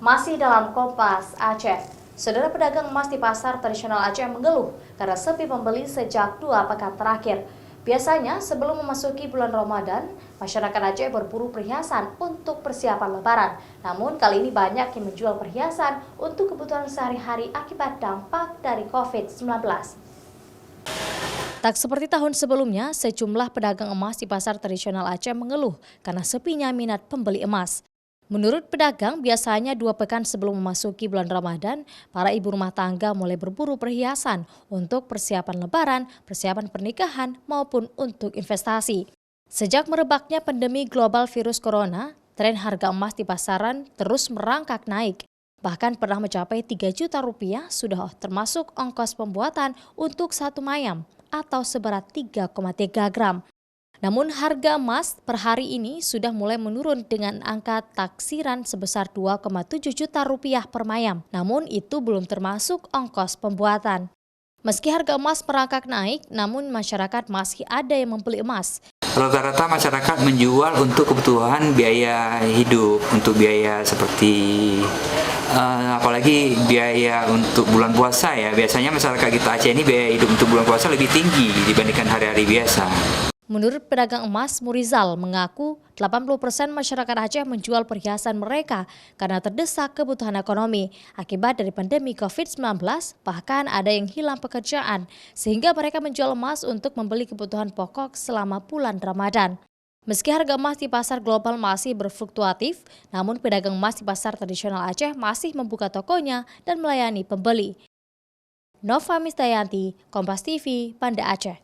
Masih dalam Kompas Aceh, saudara pedagang emas di pasar tradisional Aceh mengeluh karena sepi pembeli sejak 2 pekan terakhir. Biasanya sebelum memasuki bulan Ramadan, masyarakat Aceh berburu perhiasan untuk persiapan Lebaran. Namun kali ini banyak yang menjual perhiasan untuk kebutuhan sehari-hari akibat dampak dari COVID-19. Tak seperti tahun sebelumnya, sejumlah pedagang emas di pasar tradisional Aceh mengeluh karena sepinya minat pembeli emas. Menurut pedagang, biasanya 2 pekan sebelum memasuki bulan Ramadan, para ibu rumah tangga mulai berburu perhiasan untuk persiapan Lebaran, persiapan pernikahan, maupun untuk investasi. Sejak merebaknya pandemi global virus corona, tren harga emas di pasaran terus merangkak naik. Bahkan pernah mencapai 3 juta rupiah sudah termasuk ongkos pembuatan untuk satu mayam atau seberat 3,3 gram. Namun harga emas per hari ini sudah mulai menurun dengan angka taksiran sebesar 2,7 juta rupiah per mayam. Namun itu belum termasuk ongkos pembuatan. Meski harga emas merangkak naik, namun masyarakat masih ada yang membeli emas. Rata-rata masyarakat menjual untuk kebutuhan biaya hidup, untuk biaya seperti apalagi biaya untuk bulan puasa ya. Biasanya masyarakat kita Aceh ini biaya hidup untuk bulan puasa lebih tinggi dibandingkan hari-hari biasa. Menurut pedagang emas, Murizal mengaku 80% masyarakat Aceh menjual perhiasan mereka karena terdesak kebutuhan ekonomi. Akibat dari pandemi COVID-19, bahkan ada yang hilang pekerjaan, sehingga mereka menjual emas untuk membeli kebutuhan pokok selama bulan Ramadan. Meski harga emas di pasar global masih berfluktuatif, namun pedagang emas di pasar tradisional Aceh masih membuka tokonya dan melayani pembeli. Nova Mistayanti, Kompas TV, Banda Aceh.